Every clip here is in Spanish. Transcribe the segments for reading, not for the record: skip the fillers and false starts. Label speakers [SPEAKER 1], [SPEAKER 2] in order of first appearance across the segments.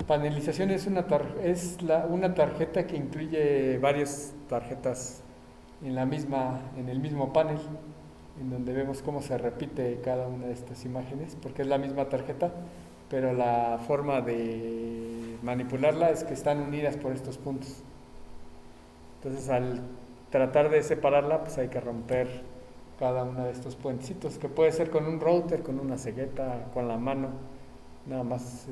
[SPEAKER 1] Panelización es una tarjeta que incluye varias tarjetas en el mismo panel, en donde vemos cómo se repite cada una de estas imágenes, porque es la misma tarjeta, pero la forma de manipularla es que están unidas por estos puntos. Entonces, al tratar de separarla, pues hay que romper cada uno de estos puentecitos, que puede ser con un router, con una cegueta, con la mano, nada más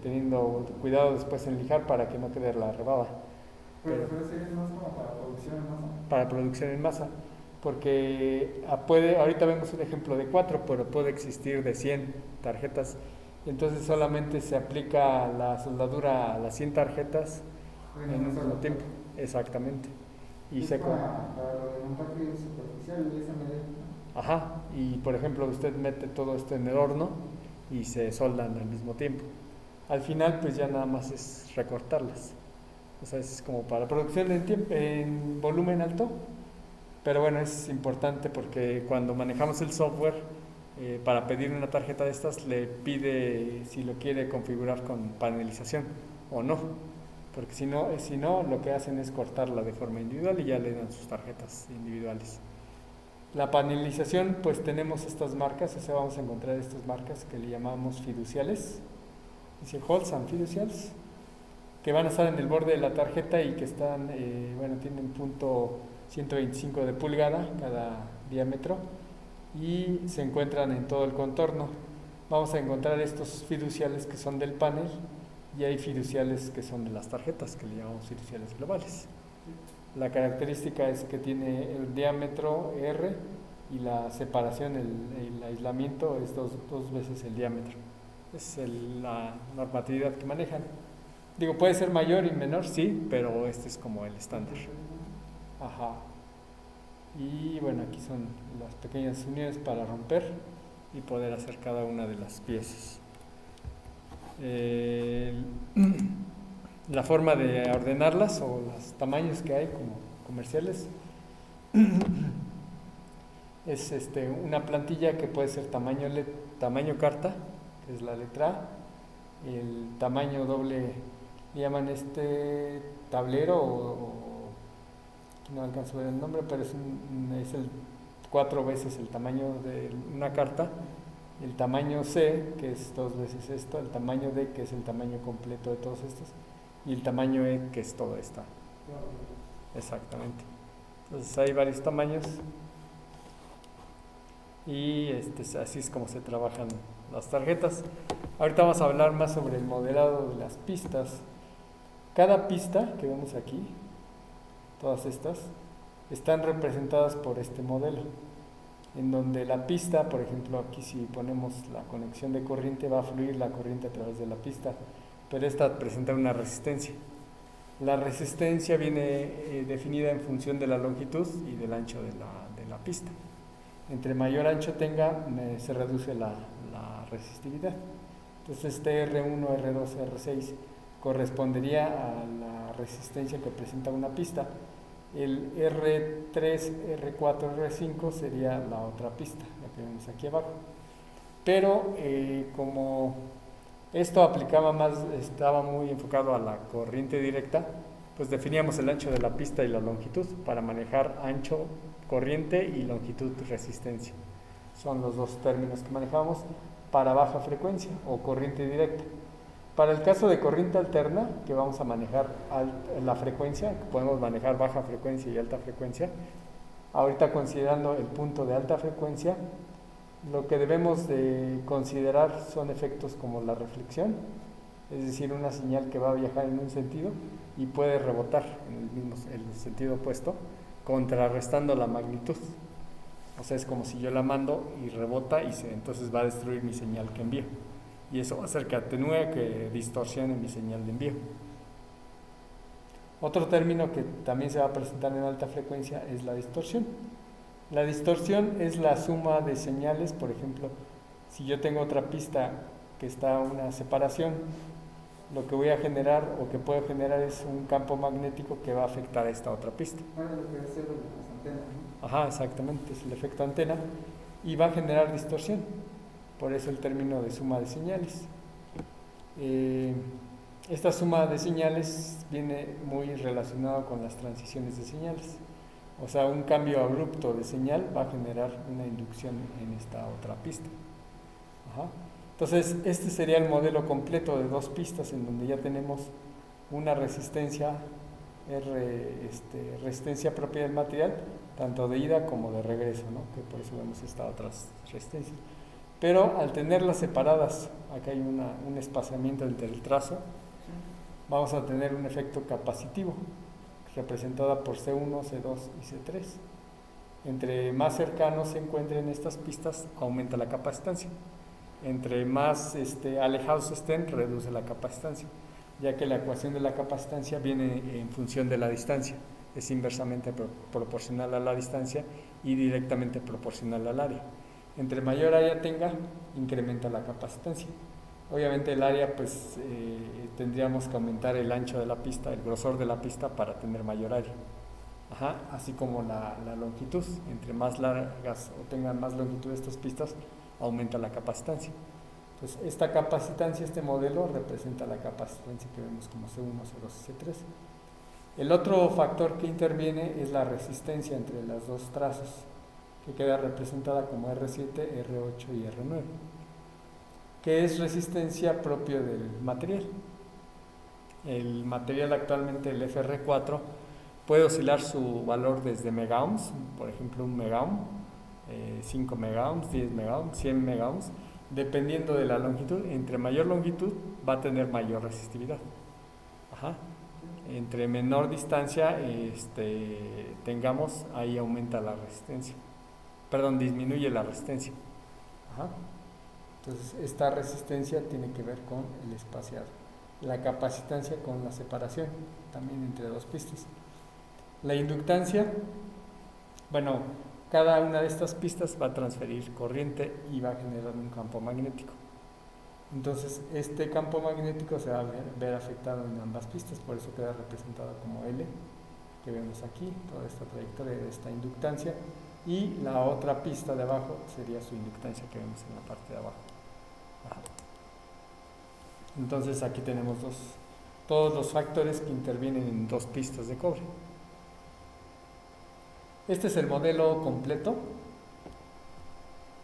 [SPEAKER 1] teniendo cuidado después en lijar para que no quede la rebaba.
[SPEAKER 2] Pero sería más como para producción en masa.
[SPEAKER 1] Para producción en masa, porque ahorita vemos un ejemplo de 4, pero puede existir de 100 tarjetas, y entonces solamente se aplica la soldadura a las 100 tarjetas en un solo tiempo. Exactamente. Y
[SPEAKER 2] es para lo de montaje superficial, el SMD, ¿no?
[SPEAKER 1] Ajá, y por ejemplo usted mete todo esto en el horno y se soldan al mismo tiempo. Al final pues ya nada más es recortarlas. O sea, es como para producción en volumen alto, pero bueno, es importante porque cuando manejamos el software, para pedir una tarjeta de estas, le pide si lo quiere configurar con panelización o no, porque si no, lo que hacen es cortarla de forma individual y ya le dan sus tarjetas individuales. La panelización, pues tenemos estas marcas, o sea, vamos a encontrar estas marcas que le llamamos fiduciales, dice Holes and Fiducials, que van a estar en el borde de la tarjeta y que están, tienen punto 125 de pulgada cada diámetro y se encuentran en todo el contorno. Vamos a encontrar estos fiduciales que son del panel y hay fiduciales que son de las tarjetas, que le llamamos fiduciales globales. La característica es que tiene el diámetro R y la separación, el aislamiento es dos veces el diámetro. Es la normatividad que manejan. Digo, puede ser mayor y menor, sí, pero este es como el estándar. Ajá. Y bueno, aquí son las pequeñas uniones para romper y poder hacer cada una de las piezas. La forma de ordenarlas o los tamaños que hay como comerciales es una plantilla que puede ser tamaño carta, que es la letra A, el tamaño doble, le llaman tablero no alcanzo a ver el nombre, pero es el 4 veces el tamaño de una carta, el tamaño C, que es 2 veces esto, el tamaño D, que es el tamaño completo de todos estos, y el tamaño E, que es todo esto. Exactamente. Entonces hay varios tamaños y así es como se trabajan las tarjetas. Ahorita vamos a hablar más sobre el modelado de las pistas. Cada pista que vemos aquí, todas estas, están representadas por este modelo, en donde la pista, por ejemplo, aquí si ponemos la conexión de corriente, va a fluir la corriente a través de la pista, pero esta presenta una resistencia. La resistencia viene definida en función de la longitud y del ancho de la pista. Entre mayor ancho tenga, se reduce la resistividad. Entonces R1, R2, R6 correspondería a la resistencia que presenta una pista. El R3, R4, R5 sería la otra pista, la que vemos aquí abajo. Pero como esto estaba muy enfocado a la corriente directa, pues definíamos el ancho de la pista y la longitud para manejar ancho, corriente y longitud, resistencia. Son los dos términos que manejamos para baja frecuencia o corriente directa. Para el caso de corriente alterna, que vamos a manejar la frecuencia, que podemos manejar baja frecuencia y alta frecuencia, ahorita considerando el punto de alta frecuencia, lo que debemos de considerar son efectos como la reflexión, es decir, una señal que va a viajar en un sentido y puede rebotar en el sentido opuesto, contrarrestando la magnitud. O sea, es como si yo la mando y rebota y entonces va a destruir mi señal que envío. Y eso va a hacer que atenúe, que distorsione mi señal de envío. Otro término que también se va a presentar en alta frecuencia es la distorsión. La distorsión es la suma de señales. Por ejemplo, si yo tengo otra pista que está a una separación, lo que voy a generar o que puedo generar es un campo magnético que va a afectar a esta otra pista.
[SPEAKER 2] Lo que hace las antenas, ¿no?
[SPEAKER 1] Ajá, exactamente, es el efecto antena y va a generar distorsión. Por eso el término de suma de señales. Esta suma de señales viene muy relacionada con las transiciones de señales. O sea, un cambio abrupto de señal va a generar una inducción en esta otra pista. Ajá. Entonces, este sería el modelo completo de dos pistas en donde ya tenemos una resistencia resistencia propia del material, tanto de ida como de regreso, ¿no? Que por eso vemos estas otras resistencias. Pero al tenerlas separadas, acá hay un espaciamiento entre el trazo, vamos a tener un efecto capacitivo, representada por C1, C2 y C3. Entre más cercanos se encuentren estas pistas, aumenta la capacitancia. Entre más alejados estén, reduce la capacitancia, ya que la ecuación de la capacitancia viene en función de la distancia, es inversamente proporcional a la distancia y directamente proporcional al área. Entre mayor área tenga, incrementa la capacitancia. Obviamente el área, pues tendríamos que aumentar el ancho de la pista, el grosor de la pista para tener mayor área. Ajá, así como la longitud, entre más largas o tengan más longitud estas pistas, aumenta la capacitancia. Entonces, esta capacitancia, este modelo, representa la capacitancia que vemos como C1, C2 y C3. El otro factor que interviene es la resistencia entre las dos trazos, que queda representada como R7, R8 y R9, que es resistencia propia del material. El material actualmente, el FR4, puede oscilar su valor desde megaohms, por ejemplo un megaohm, 5 megaohms, 10 megaohms, 100 megaohms, dependiendo de la longitud. Entre mayor longitud va a tener mayor resistividad. Ajá. Entre menor distancia tengamos, ahí aumenta la resistencia. Perdón, disminuye la resistencia. Ajá. Entonces, esta resistencia tiene que ver con el espaciado. La capacitancia con la separación, también entre dos pistas. La inductancia, bueno, cada una de estas pistas va a transferir corriente y va a generar un campo magnético. Entonces, este campo magnético se va a ver afectado en ambas pistas, por eso queda representado como L, que vemos aquí, toda esta trayectoria de esta inductancia, y la otra pista de abajo sería su inductancia que vemos en la parte de abajo. Ajá. Entonces, aquí tenemos todos los factores que intervienen en dos pistas de cobre. Este es el modelo completo.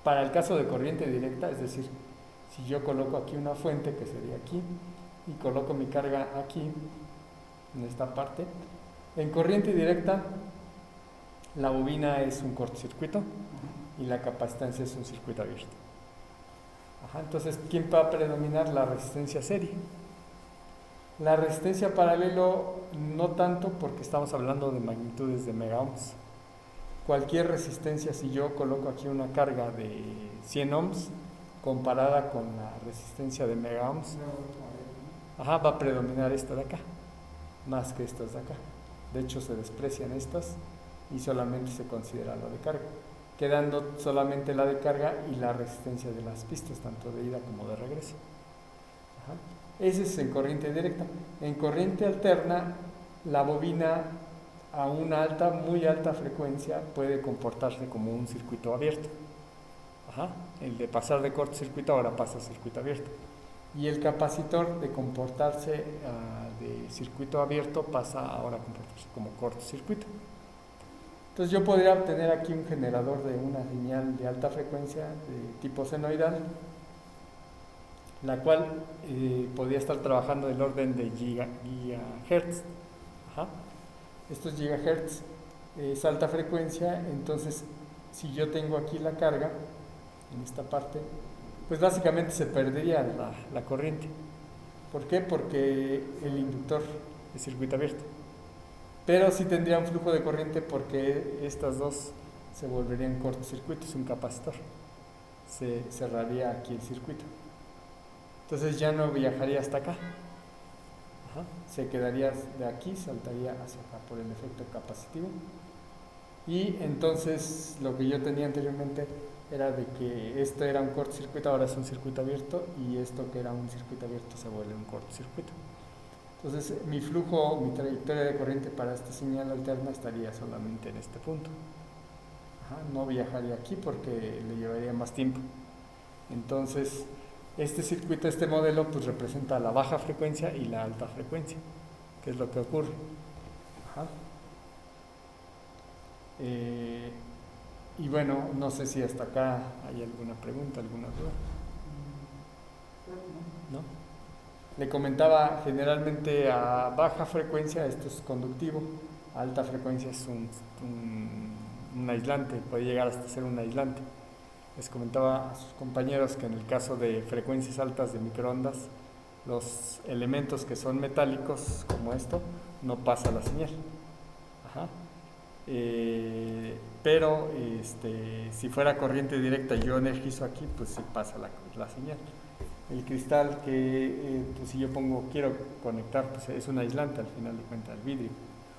[SPEAKER 1] Para el caso de corriente directa, es decir, si yo coloco aquí una fuente, que sería aquí, y coloco mi carga aquí, en esta parte, en corriente directa, la bobina es un cortocircuito y la capacitancia es un circuito abierto. Ajá, entonces, ¿quién va a predominar? La resistencia serie. La resistencia paralelo no tanto, porque estamos hablando de magnitudes de megaohms. Cualquier resistencia, si yo coloco aquí una carga de 100 ohms comparada con la resistencia de megaohms, ajá, va a predominar esta de acá, más que estas de acá. De hecho, se desprecian estas y solamente se considera la de carga, quedando solamente la de carga y la resistencia de las pistas, tanto de ida como de regreso. Ajá. Ese es en corriente directa. En corriente alterna, la bobina a una muy alta frecuencia puede comportarse como un circuito abierto. Ajá. El de pasar de cortocircuito ahora pasa a circuito abierto. Y el capacitor, de comportarse de circuito abierto, pasa ahora a comportarse como cortocircuito. Entonces yo podría obtener aquí un generador de una señal de alta frecuencia de tipo senoidal, la cual podría estar trabajando del orden de gigahertz. Ajá. Estos gigahertz es alta frecuencia, entonces si yo tengo aquí la carga en esta parte, pues básicamente se perdería la corriente. ¿Por qué? Porque el inductor es circuito abierto. Pero sí tendría un flujo de corriente, porque estas dos se volverían cortocircuitos, un capacitor. Se cerraría aquí el circuito. Entonces ya no viajaría hasta acá. Ajá. Se quedaría de aquí, saltaría hacia acá por el efecto capacitivo. Y entonces lo que yo tenía anteriormente era de que esto era un cortocircuito, ahora es un circuito abierto, y esto que era un circuito abierto se vuelve un cortocircuito. Entonces mi flujo, mi trayectoria de corriente para esta señal alterna estaría solamente en este punto. Ajá, no viajaría aquí porque le llevaría más tiempo. Entonces Este circuito, este modelo, pues representa la baja frecuencia y la alta frecuencia, que es lo que ocurre. Ajá. Y bueno, no sé si hasta acá hay alguna pregunta, alguna duda. ¿No? Le comentaba, generalmente a baja frecuencia esto es conductivo, a alta frecuencia es un aislante, puede llegar hasta ser un aislante. Les comentaba a sus compañeros que en el caso de frecuencias altas de microondas, los elementos que son metálicos, como esto, no pasa la señal. Ajá. Pero si fuera corriente directa y yo energizo aquí, pues sí pasa la señal. El cristal que pues si yo quiero conectar, pues es un aislante al final de cuentas, el vidrio.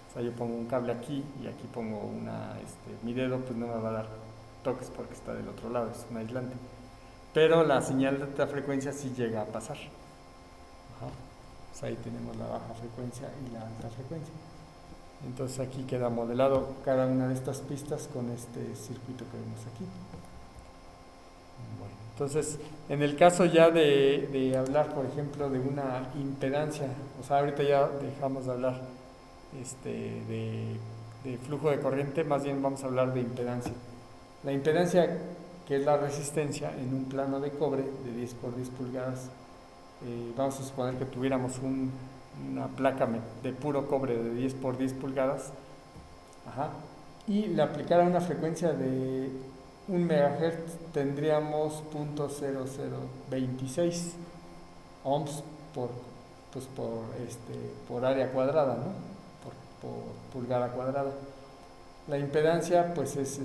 [SPEAKER 1] O sea, yo pongo un cable aquí y aquí pongo mi dedo, pues no me va a dar toques porque está del otro lado, es un aislante. Pero la señal de alta frecuencia sí llega a pasar. Ajá. Pues ahí tenemos la baja frecuencia y la alta frecuencia. Entonces aquí queda modelado cada una de estas pistas con este circuito que vemos aquí. Bueno, entonces, en el caso ya de hablar, por ejemplo, de una impedancia, o sea, ahorita ya dejamos de hablar de flujo de corriente, más bien vamos a hablar de impedancia. La impedancia, que es la resistencia en un plano de cobre de 10 por 10 pulgadas, vamos a suponer que tuviéramos una placa de puro cobre de 10 por 10 pulgadas, ajá, y le aplicara una frecuencia de 1 MHz, tendríamos 0.0026 ohms por área cuadrada, ¿no? por pulgada cuadrada. La impedancia, pues es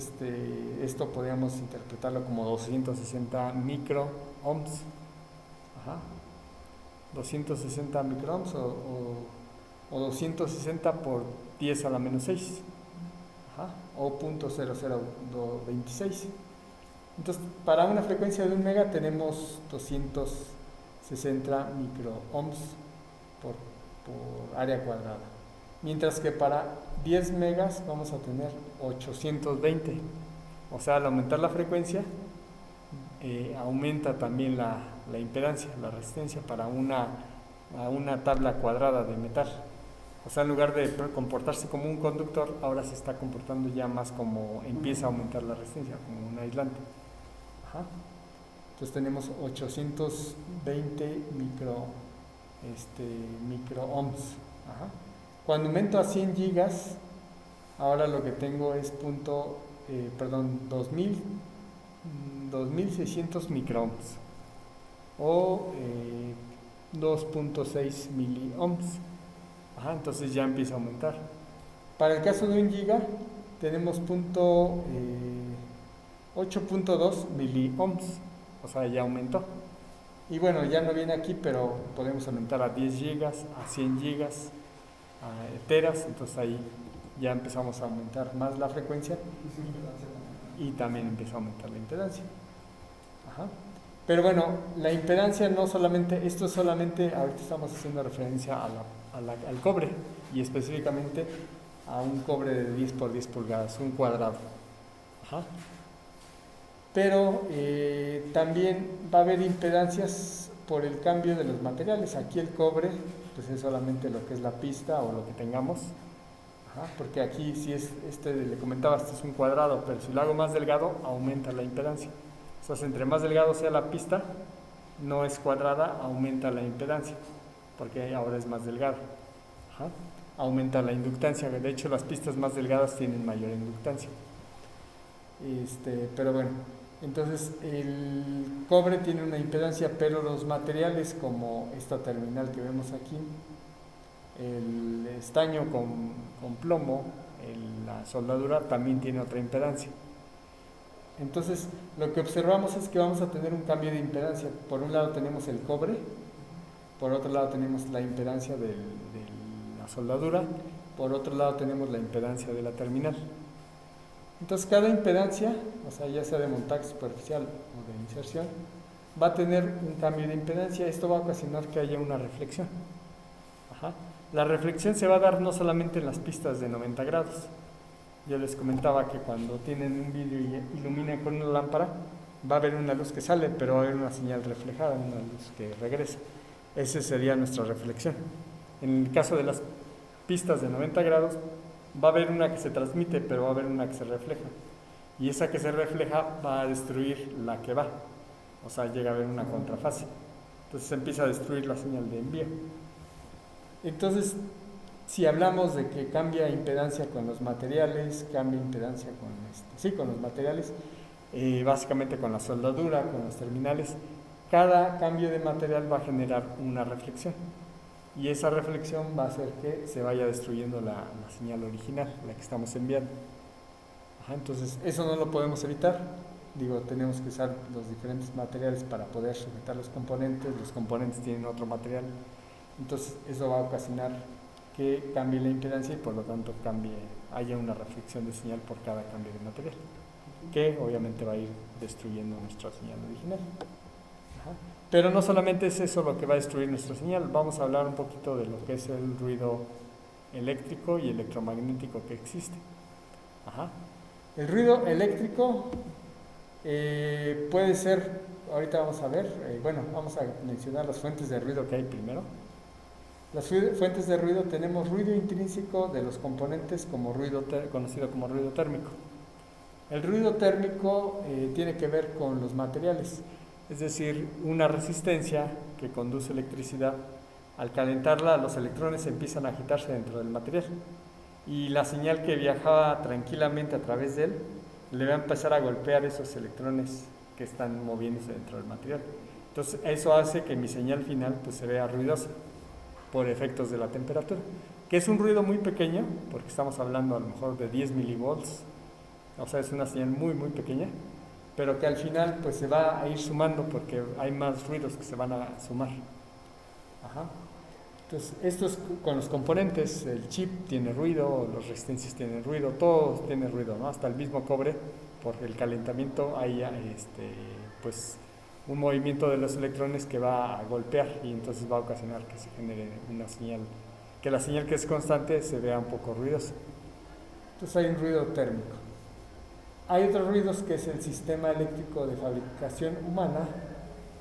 [SPEAKER 1] esto podríamos interpretarlo como 260 micro ohms. Ajá. 260 microohms o 260 por 10 a la menos 6. Ajá. O 0.0026. Entonces, para una frecuencia de 1 mega tenemos 260 microohms por área cuadrada. Mientras que para 10 megas vamos a tener 820. O sea, al aumentar la frecuencia, aumenta también la impedancia, la resistencia para una tabla cuadrada de metal. O sea, en lugar de comportarse como un conductor, ahora se está comportando ya más como empieza a aumentar la resistencia, como un aislante. Ajá. Entonces tenemos 820 microohms. Ajá. Cuando aumento a 100 gigas, ahora lo que tengo es 2600 microohms o 2.6 miliohms. Ajá, entonces ya empieza a aumentar. Para el caso de 1 giga tenemos 8.2 miliohms, o sea, ya aumentó. Y bueno, ya no viene aquí, pero podemos aumentar a 10 gigas, a 100 gigas, a teras, entonces ahí ya empezamos a aumentar más la frecuencia y también empieza a aumentar la impedancia. Ajá. Pero bueno, la impedancia no solamente, esto es solamente, ahorita estamos haciendo referencia al cobre y específicamente a un cobre de 10 por 10 pulgadas, un cuadrado. Ajá. Pero también va a haber impedancias por el cambio de los materiales. Aquí el cobre pues es solamente lo que es la pista o lo que tengamos. Ajá, porque aquí si es le comentaba, este es un cuadrado, pero si lo hago más delgado aumenta la impedancia. O sea, entre más delgado sea la pista, no es cuadrada, aumenta la impedancia, porque ahora es más delgado. Ajá. Aumenta la inductancia, de hecho las pistas más delgadas tienen mayor inductancia. Pero bueno, entonces el cobre tiene una impedancia, pero los materiales como esta terminal que vemos aquí, el estaño con plomo, la soldadura también tiene otra impedancia. Entonces lo que observamos es que vamos a tener un cambio de impedancia. Por un lado tenemos el cobre, por otro lado tenemos la impedancia de la soldadura, por otro lado tenemos la impedancia de la terminal. Entonces cada impedancia, o sea, ya sea de montaje superficial o de inserción, va a tener un cambio de impedancia. Esto va a ocasionar que haya una reflexión. Ajá. La reflexión se va a dar no solamente en las pistas de 90 grados. Yo les comentaba que cuando tienen un vidrio y iluminan con una lámpara, Va a haber una luz que sale, pero va a haber una señal reflejada, una luz que regresa. Esa sería nuestra reflexión. En el caso de las pistas de 90 grados, va a haber una que se transmite, pero va a haber una que se refleja. Y esa que se refleja va a destruir la que va. O sea, llega a haber una contrafase. Entonces se empieza a destruir la señal de envío. Entonces, si hablamos de que cambia impedancia con los materiales, cambia impedancia con los materiales, básicamente con la soldadura, con los terminales, cada cambio de material va a generar una reflexión. Y esa reflexión va a hacer que se vaya destruyendo la señal original, la que estamos enviando. Entonces, eso no lo podemos evitar. Tenemos que usar los diferentes materiales para poder sujetar los componentes tienen otro material. Entonces, eso va a ocasionar que cambie la impedancia y por lo tanto haya una reflexión de señal por cada cambio de material, que obviamente va a ir destruyendo nuestra señal original. Pero no solamente es eso lo que va a destruir nuestra señal, vamos a hablar un poquito de lo que es el ruido eléctrico y electromagnético que existe. El ruido eléctrico puede ser, ahorita vamos a ver, vamos a mencionar las fuentes de ruido que hay primero. Las fuentes de ruido, tenemos ruido intrínseco de los componentes conocido como ruido térmico. El ruido térmico tiene que ver con los materiales, es decir, una resistencia que conduce electricidad. Al calentarla, los electrones empiezan a agitarse dentro del material y la señal que viajaba tranquilamente a través de él le va a empezar a golpear esos electrones que están moviéndose dentro del material. Entonces eso hace que mi señal final se vea ruidosa por efectos de la temperatura, que es un ruido muy pequeño, porque estamos hablando a lo mejor de 10 milivolts, o sea, es una señal muy muy pequeña, pero que al final se va a ir sumando porque hay más ruidos que se van a sumar. Entonces, esto es con los componentes. El chip tiene ruido, las resistencias tienen ruido, todo tiene ruido, ¿no? Hasta el mismo cobre, por el calentamiento hay un movimiento de los electrones que va a golpear y entonces va a ocasionar que se genere una señal, que la señal que es constante se vea un poco ruidosa. Entonces hay un ruido térmico. Hay otros ruidos que es el sistema eléctrico de fabricación humana,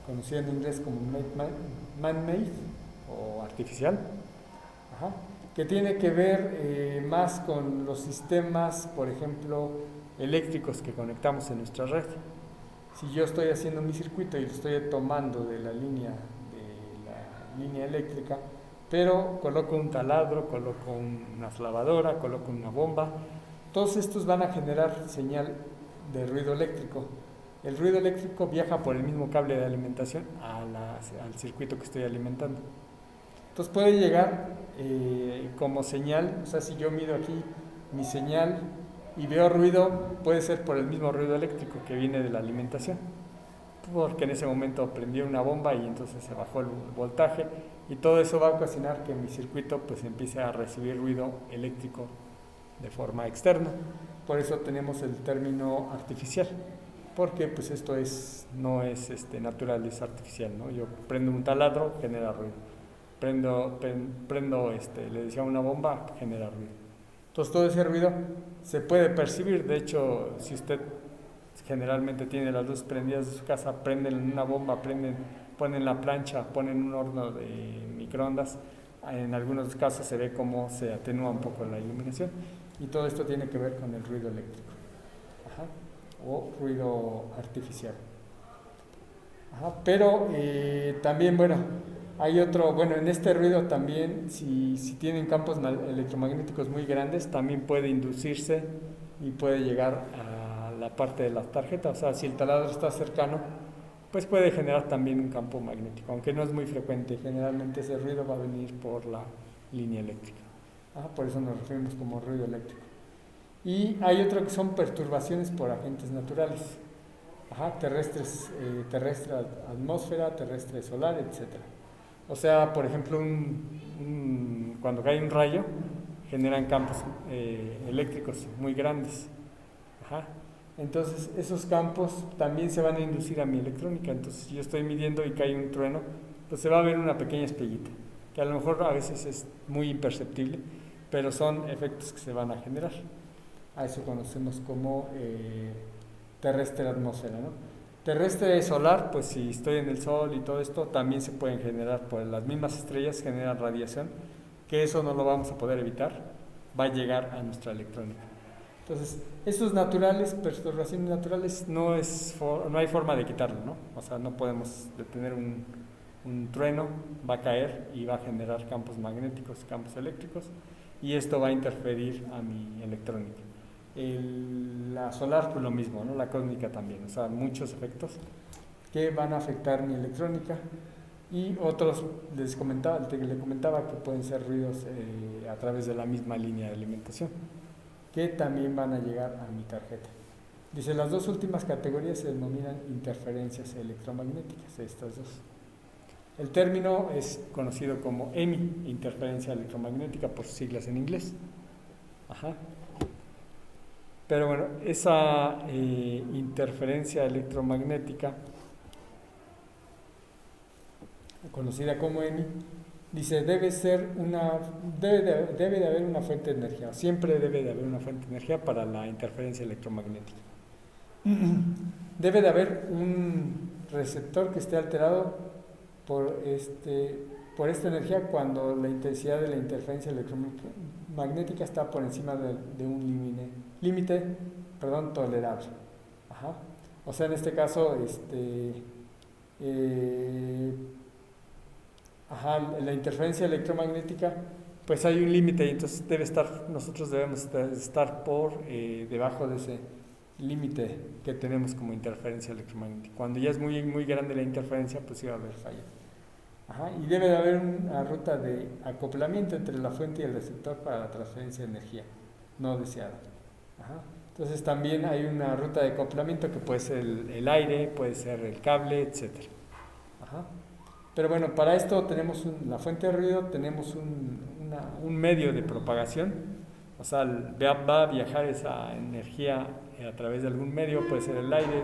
[SPEAKER 1] conocido en inglés como man-made o artificial, que tiene que ver más con los sistemas, por ejemplo, eléctricos que conectamos en nuestra red. Si yo estoy haciendo mi circuito y lo estoy tomando de la línea eléctrica, pero coloco un taladro, coloco una lavadora, coloco una bomba, todos estos van a generar señal de ruido eléctrico. El ruido eléctrico viaja por el mismo cable de alimentación al circuito que estoy alimentando. Entonces puede llegar como señal, o sea, si yo mido aquí mi señal y veo ruido, puede ser por el mismo ruido eléctrico que viene de la alimentación, porque en ese momento prendí una bomba y entonces se bajó el voltaje y todo eso va a ocasionar que mi circuito empiece a recibir ruido eléctrico de forma externa. Por eso tenemos el término artificial, porque esto no es natural, es artificial, ¿no? Yo prendo un taladro, genera ruido. Prendo le decía una bomba, genera ruido. Entonces todo ese ruido se puede percibir. De hecho, si usted generalmente tiene las luces prendidas de su casa, prenden una bomba, ponen la plancha, ponen un horno de microondas, en algunos casos se ve cómo se atenúa un poco la iluminación y todo esto tiene que ver con el ruido eléctrico o ruido artificial. Pero también, hay otro, en este ruido también, si tienen campos electromagnéticos muy grandes, también puede inducirse y puede llegar a la parte de la tarjeta. O sea, si el taladro está cercano, puede generar también un campo magnético, aunque no es muy frecuente. Generalmente ese ruido va a venir por la línea eléctrica. Por eso nos referimos como ruido eléctrico. Y hay otro que son perturbaciones por agentes naturales. Terrestres, terrestre atmósfera, terrestre solar, etcétera. O sea, por ejemplo, cuando cae un rayo, generan campos eléctricos muy grandes. Entonces, esos campos también se van a inducir a mi electrónica. Entonces, si yo estoy midiendo y cae un trueno, se va a ver una pequeña estrellita, que a lo mejor a veces es muy imperceptible, pero son efectos que se van a generar. A eso conocemos como terrestre atmósfera, ¿no? Terrestre solar, pues si estoy en el sol y todo esto, también se pueden generar, por las mismas estrellas generan radiación, que eso no lo vamos a poder evitar, va a llegar a nuestra electrónica. Entonces, estos naturales, perturbaciones naturales, no hay forma de quitarlo, ¿no? O sea, no podemos detener un trueno, va a caer y va a generar campos magnéticos, campos eléctricos, y esto va a interferir a mi electrónica. La solar, pues lo mismo, ¿no? La cósmica también, o sea, muchos efectos que van a afectar mi electrónica, y otros le comentaba que pueden ser ruidos a través de la misma línea de alimentación, que también van a llegar a mi tarjeta. Dice, las dos últimas categorías se denominan interferencias electromagnéticas, estas dos. El término es conocido como EMI, interferencia electromagnética, por sus siglas en inglés. Ajá. Pero bueno, esa interferencia electromagnética, conocida como EMI, dice, debe de haber una fuente de energía, siempre debe de haber una fuente de energía para la interferencia electromagnética. Debe de haber un receptor que esté alterado por esta energía cuando la intensidad de la interferencia electromagnética está por encima de un límite tolerable. Ajá. O sea, en este caso, la interferencia electromagnética, pues hay un límite, y entonces nosotros debemos estar por debajo de ese límite que tenemos como interferencia electromagnética. Cuando ya es muy, muy grande la interferencia, pues sí va a haber fallas. Ajá, y debe de haber una ruta de acoplamiento entre la fuente y el receptor para la transferencia de energía no deseada. Ajá. Entonces también hay una ruta de acoplamiento que puede ser el aire, puede ser el cable, etc. Ajá. Pero bueno, para esto tenemos la fuente de ruido, tenemos un medio de propagación, o sea, va a viajar esa energía a través de algún medio, puede ser el aire,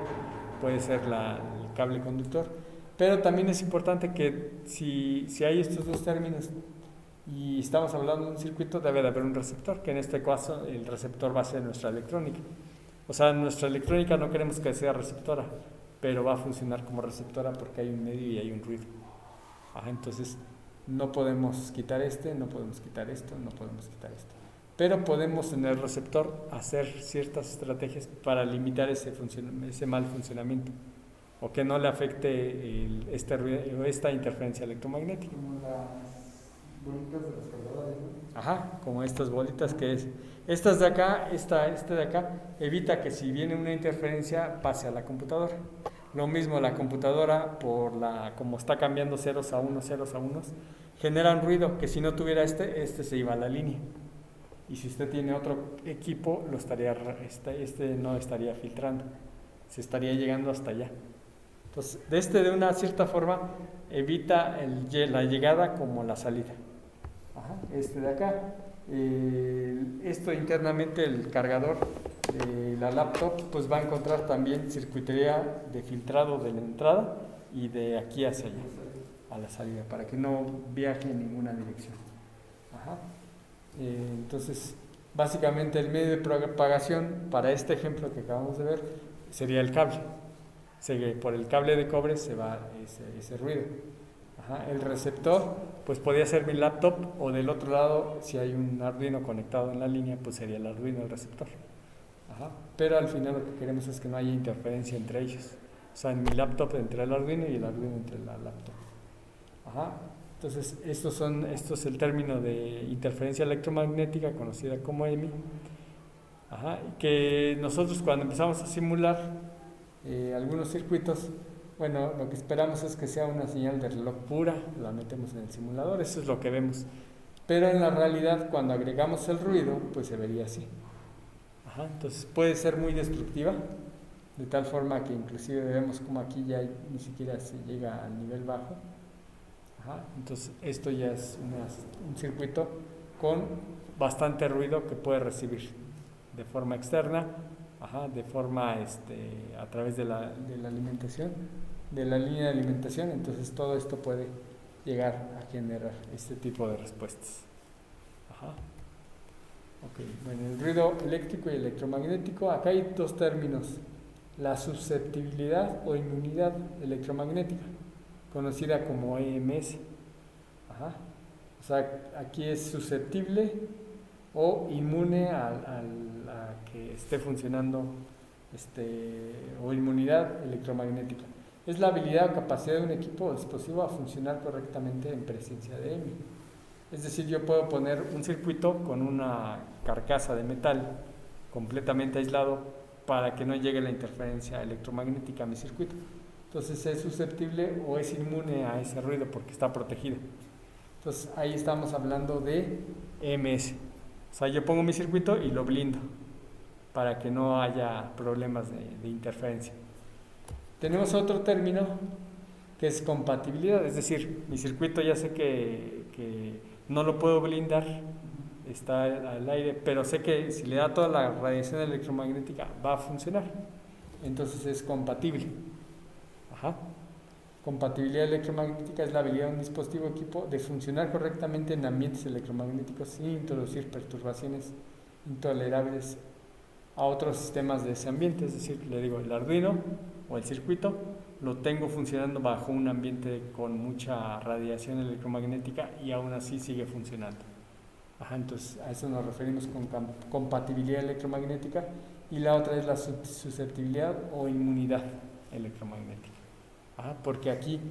[SPEAKER 1] puede ser el cable conductor. Pero también es importante que si hay estos dos términos y estamos hablando de un circuito, debe de haber un receptor, que en este caso el receptor va a ser nuestra electrónica. O sea, nuestra electrónica no queremos que sea receptora, pero va a funcionar como receptora porque hay un medio y hay un ruido. Entonces, no podemos quitar no podemos quitar esto, no podemos quitar esto. Pero podemos en el receptor hacer ciertas estrategias para limitar ese mal funcionamiento, o que no le afecte esta interferencia electromagnética.
[SPEAKER 2] Como las bolitas de los cargadores, ¿no?
[SPEAKER 1] Ajá, como estas bolitas que es. Estas de acá, este de acá, evita que si viene una interferencia pase a la computadora. Lo mismo la computadora, como está cambiando ceros a unos, genera un ruido que si no tuviera este se iba a la línea. Y si usted tiene otro equipo, no estaría filtrando, se estaría llegando hasta allá. Entonces, de una cierta forma, evita la llegada como la salida. Ajá, de acá, esto internamente, el cargador de la laptop, pues va a encontrar también circuitería de filtrado de la entrada y de aquí hacia allá, a la salida, para que no viaje en ninguna dirección. Ajá. Entonces, básicamente el medio de propagación para este ejemplo que acabamos de ver sería el cable. Por el cable de cobre se va ese ruido. Ajá. El receptor, pues podría ser mi laptop, o del otro lado, si hay un Arduino conectado en la línea, pues sería el Arduino el receptor. Ajá. Pero al final lo que queremos es que no haya interferencia entre ellos. O sea, en mi laptop entre el Arduino y el Arduino entre la laptop. Ajá. Entonces, esto es el término de interferencia electromagnética, conocida como EMI. Ajá. Que nosotros cuando empezamos a simular algunos circuitos, bueno, lo que esperamos es que sea una señal de reloj pura, la metemos en el simulador, eso es lo que vemos. Pero en la realidad, cuando agregamos el ruido, pues se vería así. Ajá. Entonces puede ser muy destructiva, de tal forma que inclusive vemos como aquí ya ni siquiera se llega al nivel bajo. Ajá. Entonces esto ya es un circuito con bastante ruido que puede recibir de forma externa, de forma a través de la alimentación, de la línea de alimentación. Entonces todo esto puede llegar a generar este tipo de respuestas. Ajá. Okay. Bueno, el ruido eléctrico y electromagnético, acá hay dos términos la susceptibilidad o inmunidad electromagnética, conocida como EMS. Ajá. O sea, aquí es susceptible o inmune a que esté funcionando o inmunidad electromagnética. Es la habilidad o capacidad de un equipo o dispositivo a funcionar correctamente en presencia de EMI. Es decir, yo puedo poner un circuito con una carcasa de metal completamente aislado para que no llegue la interferencia electromagnética a mi circuito. Entonces es susceptible o es inmune a ese ruido porque está protegido. Entonces ahí estamos hablando de EMS. O sea, yo pongo mi circuito y lo blindo para que no haya problemas de interferencia. Tenemos otro término que es compatibilidad, es decir, mi circuito ya sé que no lo puedo blindar, está al aire, pero sé que si le da toda la radiación electromagnética va a funcionar. Entonces es compatible. Ajá. Compatibilidad electromagnética es la habilidad de un dispositivo o equipo de funcionar correctamente en ambientes electromagnéticos sin introducir perturbaciones intolerables a otros sistemas de ese ambiente. Es decir, le digo, el Arduino o el circuito lo tengo funcionando bajo un ambiente con mucha radiación electromagnética y aún así sigue funcionando. Ajá, entonces a eso nos referimos con compatibilidad electromagnética, y la otra es la susceptibilidad o inmunidad electromagnética. Ajá, porque aquí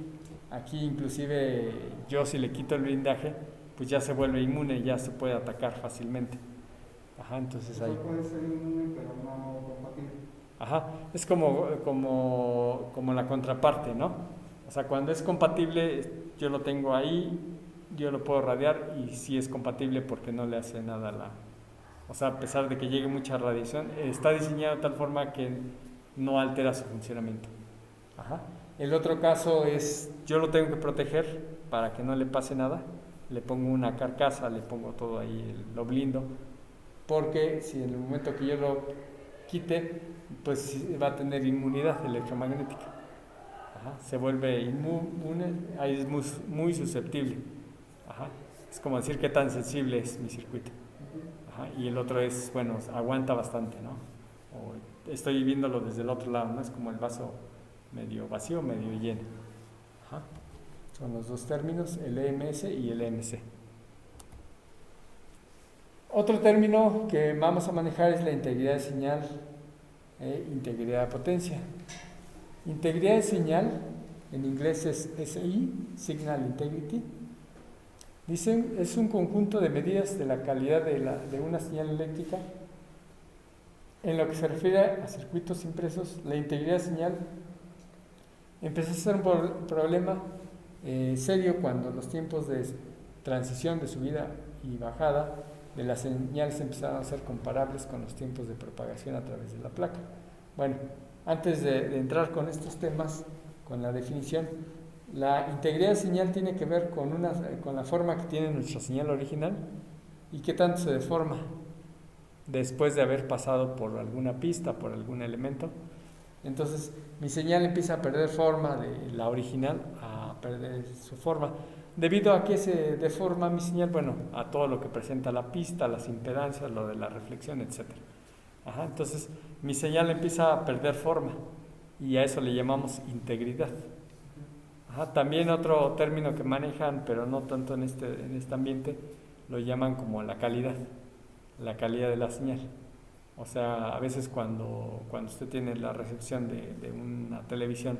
[SPEAKER 1] inclusive yo si le quito el blindaje, pues ya se vuelve inmune, ya se puede atacar fácilmente. Ajá, entonces ahí
[SPEAKER 2] puede ser inmune pero no compatible.
[SPEAKER 1] Ajá, es como la contraparte, ¿no? O sea, cuando es compatible, yo lo tengo ahí, yo lo puedo radiar, y si es compatible porque no le hace nada o sea, a pesar de que llegue mucha radiación, está diseñado de tal forma que no altera su funcionamiento. Ajá. El otro caso es, yo lo tengo que proteger para que no le pase nada, le pongo una carcasa, le pongo todo ahí, lo blindo, porque si en el momento que yo lo quite, pues va a tener inmunidad electromagnética. Ajá, se vuelve inmune, ahí es muy susceptible. Ajá, es como decir qué tan sensible es mi circuito. Ajá, y el otro es, bueno, aguanta bastante, ¿no? O estoy viéndolo desde el otro lado, ¿no? Es como el vaso medio vacío, medio lleno. Ajá. Son los dos términos, el EMS y el EMC. Otro término que vamos a manejar es la integridad de señal e integridad de potencia. Integridad de señal, en inglés es SI, Signal Integrity. Dicen, es un conjunto de medidas de la calidad de una señal eléctrica. En lo que se refiere a circuitos impresos, la integridad de señal empezó a ser un problema serio cuando los tiempos de transición, de subida y bajada de las señales empezaron a ser comparables con los tiempos de propagación a través de la placa. Bueno, antes de entrar con estos temas, con la definición, la integridad de señal tiene que ver con la forma que tiene nuestra señal original y qué tanto se deforma después de haber pasado por alguna pista, por algún elemento. Entonces, mi señal empieza a perder forma de la original, a perder su forma. ¿Debido a qué se deforma mi señal? Bueno, a todo lo que presenta la pista, las impedancias, lo de la reflexión, etc. Ajá, entonces, mi señal empieza a perder forma y a eso le llamamos integridad. Ajá, también otro término que manejan, pero no tanto en este ambiente, lo llaman como la calidad de la señal. O sea, a veces cuando usted tiene la recepción de una televisión,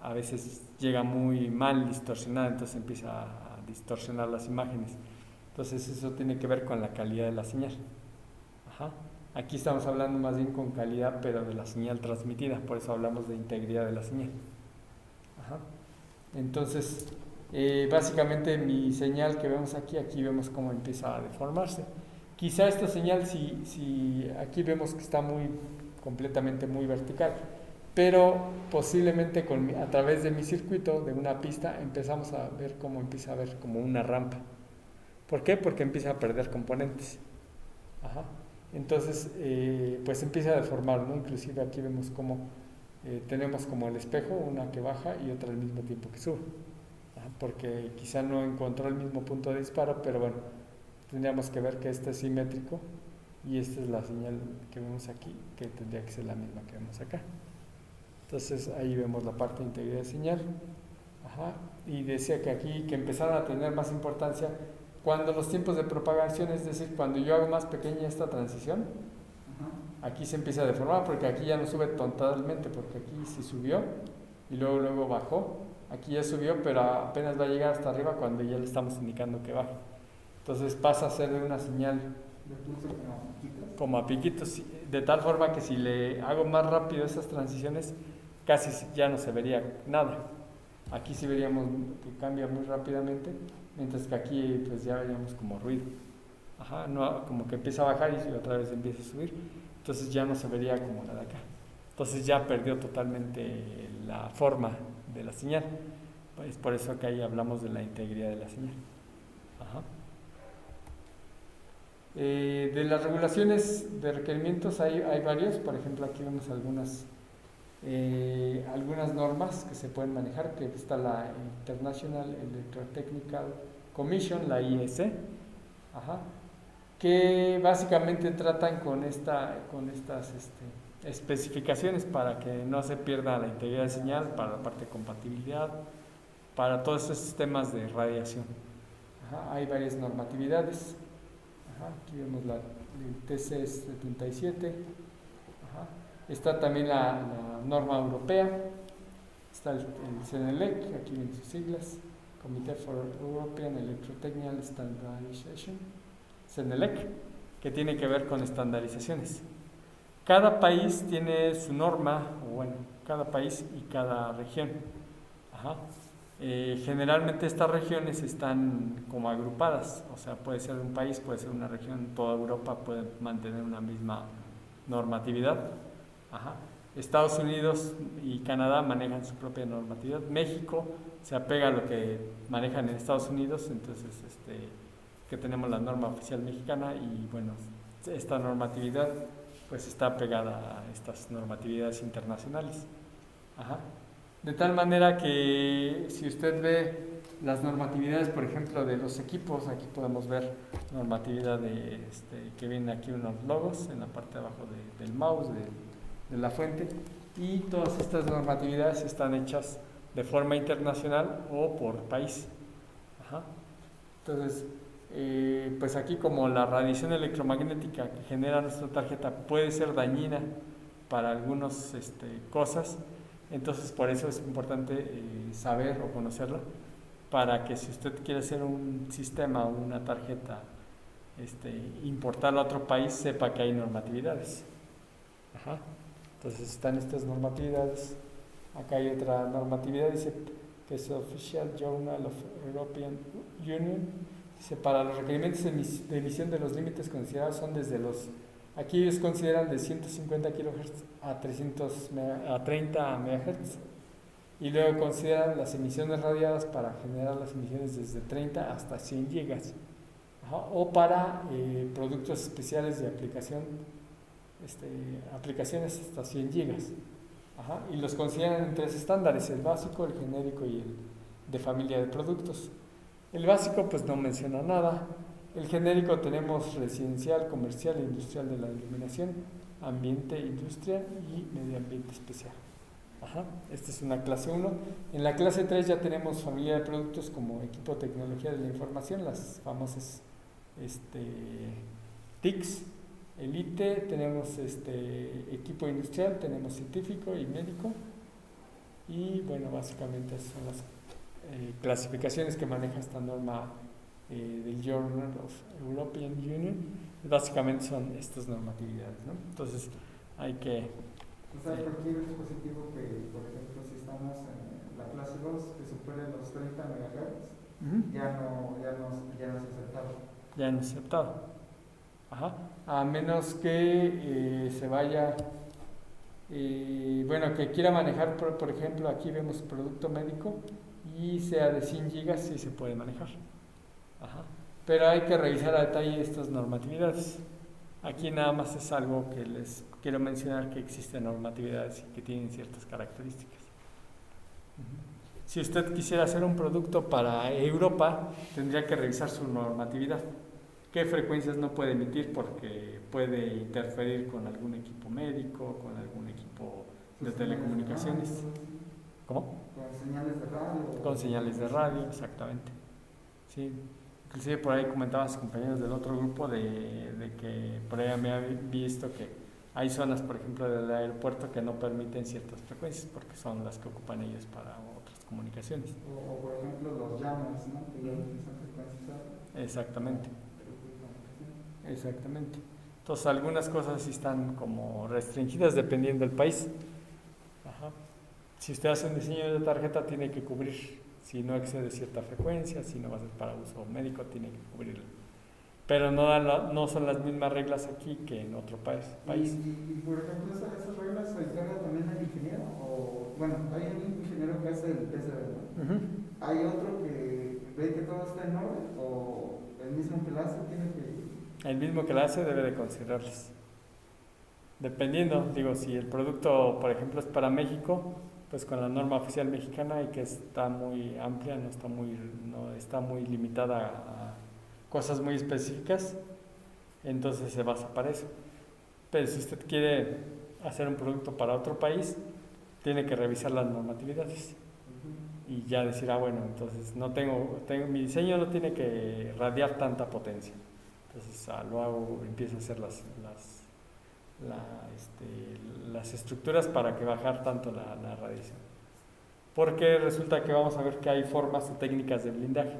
[SPEAKER 1] a veces llega muy mal distorsionada, entonces empieza a distorsionar las imágenes. Entonces eso tiene que ver con la calidad de la señal. Ajá. Aquí estamos hablando más bien con calidad, pero de la señal transmitida, por eso hablamos de integridad de la señal. Ajá. Entonces, básicamente mi señal que vemos aquí vemos cómo empieza a deformarse. Quizá esta señal, si aquí vemos que está completamente muy vertical, pero posiblemente a través de mi circuito, de una pista, empezamos a ver cómo empieza a ver como una rampa. ¿Por qué? Porque empieza a perder componentes. Ajá. Entonces, pues empieza a deformar, ¿no? Inclusive aquí vemos cómo tenemos como el espejo, una que baja y otra al mismo tiempo que sube. Ajá. Porque quizá no encontró el mismo punto de disparo, pero bueno, tendríamos que ver que este es simétrico y esta es la señal que vemos aquí, que tendría que ser la misma que vemos acá. Entonces ahí vemos la parte de integridad de señal. Ajá. Y decía que aquí que empezaron a tener más importancia cuando los tiempos de propagación, es decir, cuando yo hago más pequeña esta transición, aquí se empieza a deformar porque aquí ya no sube totalmente, porque aquí sí subió y luego bajó. Aquí ya subió, pero apenas va a llegar hasta arriba cuando ya le estamos indicando que baje. Entonces pasa a ser de una señal como a piquitos, de tal forma que si le hago más rápido esas transiciones, casi ya no se vería nada. Aquí sí veríamos que cambia muy rápidamente, mientras que aquí pues ya veríamos como ruido. Ajá, no, como que empieza a bajar y otra vez empieza a subir. Entonces ya no se vería como la de acá. Entonces ya perdió totalmente la forma de la señal. Es por eso que ahí hablamos de la integridad de la señal. Ajá. De las regulaciones de requerimientos hay varios. Por ejemplo, aquí vemos algunas normas que se pueden manejar, que está la International Electrotechnical Commission, la IEC, ajá, que básicamente tratan con estas especificaciones para que no se pierda la integridad de señal, para la parte de compatibilidad, para todos estos sistemas de radiación. Ajá, hay varias normatividades. Ajá, aquí vemos el TC 77. Ajá. Está también la norma europea. Está el CENELEC, aquí ven sus siglas, Committee for European Electrotechnical Standardization, CENELEC, que tiene que ver con estandarizaciones. Cada país tiene su norma, o bueno, cada país y cada región. Ajá. Generalmente estas regiones están como agrupadas, o sea, puede ser un país, puede ser una región, toda Europa puede mantener una misma normatividad. Ajá. Estados Unidos y Canadá manejan su propia normatividad. México se apega a lo que manejan en Estados Unidos, entonces que tenemos la norma oficial mexicana y bueno, esta normatividad pues está pegada a estas normatividades internacionales. Ajá. De tal manera que si usted ve las normatividades, por ejemplo, de los equipos, aquí podemos ver normatividad que viene aquí unos logos en la parte de abajo del mouse, de la fuente, y todas estas normatividades están hechas de forma internacional o por país. Ajá. Entonces, pues aquí como la radiación electromagnética que genera nuestra tarjeta puede ser dañina para algunas cosas, entonces por eso es importante saber o conocerla, para que si usted quiere hacer un sistema o una tarjeta, importarlo a otro país, sepa que hay normatividades. Ajá. Entonces están estas normatividades. Acá hay otra normatividad, dice que es Official Journal of European Union. Dice, para los requerimientos de emisión de los límites considerados son desde aquí ellos consideran de 150 kHz a 30 MHz. Y luego consideran las emisiones radiadas para generar las emisiones desde 30 hasta 100 gigas. Ajá. O para productos especiales de aplicación, aplicaciones hasta 100 gigas. Ajá. Y los consideran en 3 estándares: el básico, el genérico y el de familia de productos. El básico pues no menciona nada. El genérico tenemos residencial, comercial e industrial de la iluminación, ambiente, industria y medio ambiente especial. Ajá. Esta es una clase 1. En la clase 3 ya tenemos familia de productos como equipo, tecnología de la información, las famosas TICs. Elite, tenemos equipo industrial, tenemos científico y médico, y bueno, básicamente son las clasificaciones que maneja esta norma del Journal of European Union. Básicamente son estas normatividades, ¿no? Entonces hay que...
[SPEAKER 2] O sea, cualquier dispositivo que, por ejemplo, si estamos en la clase 2, que supere los 30 MHz, ya no es aceptado.
[SPEAKER 1] Ya no es aceptado. Ajá. A menos que se vaya, bueno, que quiera manejar, por ejemplo, aquí vemos producto médico y sea de 100 gigas, sí se puede manejar. Ajá. Pero hay que revisar a detalle estas normatividades. Aquí nada más es algo que les quiero mencionar, que existen normatividades y que tienen ciertas características. Si usted quisiera hacer un producto para Europa, tendría que revisar su normatividad. ¿Qué frecuencias no puede emitir? Porque puede interferir con algún equipo médico, con algún equipo de telecomunicaciones. ¿Cómo?
[SPEAKER 2] Con señales de radio.
[SPEAKER 1] Con señales de radio, exactamente. Sí, inclusive por ahí comentaban sus compañeros del otro grupo de que por ahí me ha visto que hay zonas, por ejemplo, del aeropuerto que no permiten ciertas frecuencias porque son las que ocupan ellos para otras comunicaciones.
[SPEAKER 2] O por ejemplo los llamas, ¿no? Que ya utilizan frecuencias altas.
[SPEAKER 1] Exactamente. Exactamente. Entonces algunas cosas sí están como restringidas dependiendo del país. Ajá. Si usted hace un diseño de tarjeta tiene que cubrir, si no excede cierta frecuencia, si no va a ser para uso médico, tiene que cubrirlo. Pero no son las mismas reglas aquí que en otro país.
[SPEAKER 2] Y por ejemplo, esas reglas se encarga también el ingeniero, o bueno, hay un ingeniero que hace el PCB, ¿no? Hay otro que ve que todo está en orden, o el mismo que lo hace tiene que...
[SPEAKER 1] El mismo que lo hace debe de considerarlas. Dependiendo, digo, si el producto, por ejemplo, es para México, pues con la norma oficial mexicana y que está muy amplia, no está muy limitada a cosas muy específicas, entonces se basa para eso. Pero si usted quiere hacer un producto para otro país, tiene que revisar las normatividades y ya decir, bueno, entonces mi diseño no tiene que radiar tanta potencia. Entonces lo hago, empiezo a hacer las estructuras para que bajar tanto la radiación. Porque resulta que vamos a ver que hay formas o técnicas de blindaje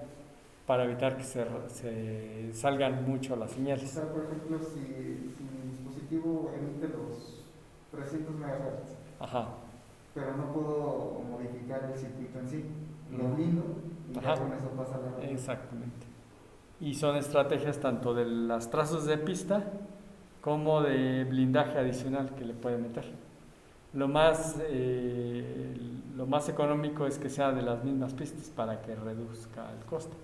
[SPEAKER 1] para evitar que se salgan mucho las señales.
[SPEAKER 2] O sea, por ejemplo, si mi dispositivo emite los 300 MHz,
[SPEAKER 1] ajá,
[SPEAKER 2] pero no puedo modificar el circuito en sí, lo blindo y ya con eso pasa la radio.
[SPEAKER 1] Exactamente. Y son estrategias tanto de los trazos de pista como de blindaje adicional que le puede meter. Lo más económico es que sea de las mismas pistas para que reduzca el costo,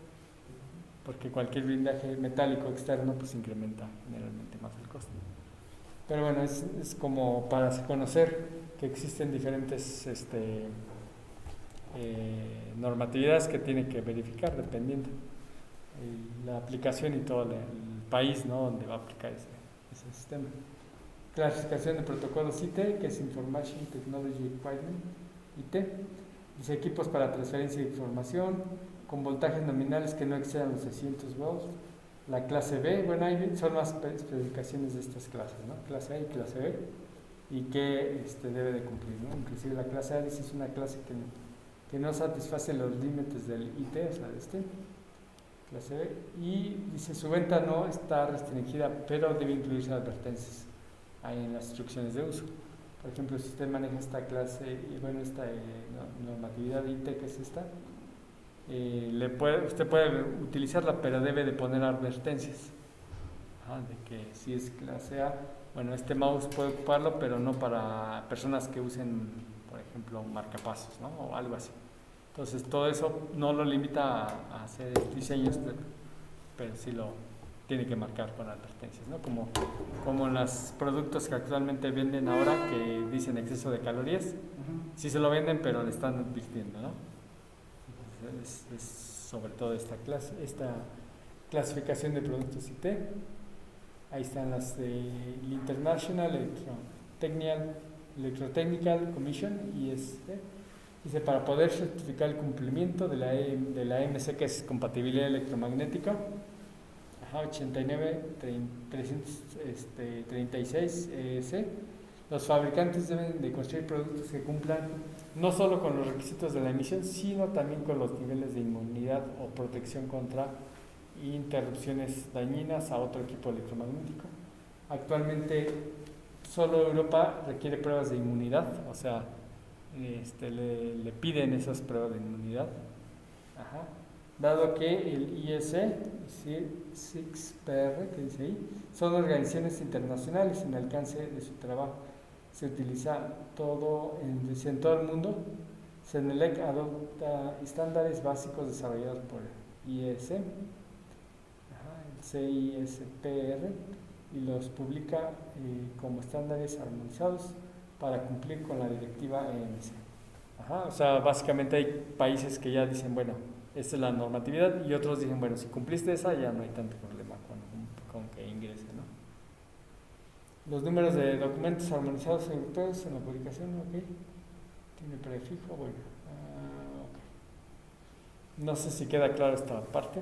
[SPEAKER 1] porque cualquier blindaje metálico externo pues incrementa generalmente más el costo. Pero bueno, es como para conocer que existen diferentes normatividades que tiene que verificar dependiendo la aplicación y todo el país, ¿no?, donde va a aplicar ese sistema. Clasificación de protocolos IT, que es Information Technology Requirement, IT. Dice equipos para transferencia de información con voltajes nominales que no excedan los 600 volts. La clase B, bueno, ahí son las especificaciones de estas clases, ¿no? Clase A y clase B, y que debe de cumplir, ¿no? Inclusive la clase A dice es una clase que no satisface los límites del IT, o sea, de clase B, y dice su venta no está restringida, pero debe incluirse advertencias ahí en las instrucciones de uso. Por ejemplo, si usted maneja esta clase, esta normatividad de IT, que es esta, usted puede utilizarla, pero debe de poner advertencias de que si es clase A, bueno, este mouse puede ocuparlo, pero no para personas que usen, por ejemplo, marcapasos, ¿no?, o algo así. Entonces todo eso no lo limita a hacer diseños, pero sí lo tiene que marcar con advertencias, ¿no? Como en los productos que actualmente venden ahora que dicen exceso de calorías, sí se lo venden, pero le están advirtiendo, ¿no? Es sobre todo esta clasificación de productos IT. Ahí están las de International Electrotechnical Commission, IST. Dice, para poder certificar el cumplimiento de la AMC, que es compatibilidad electromagnética, 89336 EC, los fabricantes deben de construir productos que cumplan no solo con los requisitos de la emisión, sino también con los niveles de inmunidad o protección contra interrupciones dañinas a otro equipo electromagnético. Actualmente solo Europa requiere pruebas de inmunidad, o sea, le piden esas pruebas de inmunidad, dado que el IEC, 6PR, que dice ahí, son organizaciones internacionales en alcance de su trabajo. Se utiliza en todo el mundo. CENELEC adopta estándares básicos desarrollados por IEC, el CISPR, y los publica como estándares armonizados para cumplir con la directiva EMC. O sea, básicamente hay países que ya dicen, bueno, esta es la normatividad, y otros dicen, bueno, si cumpliste esa ya no hay tanto problema con que ingrese, ¿no? Los números de documentos armonizados europeos en la publicación, ok. Tiene prefijo, bueno. Ok. No sé si queda claro esta parte.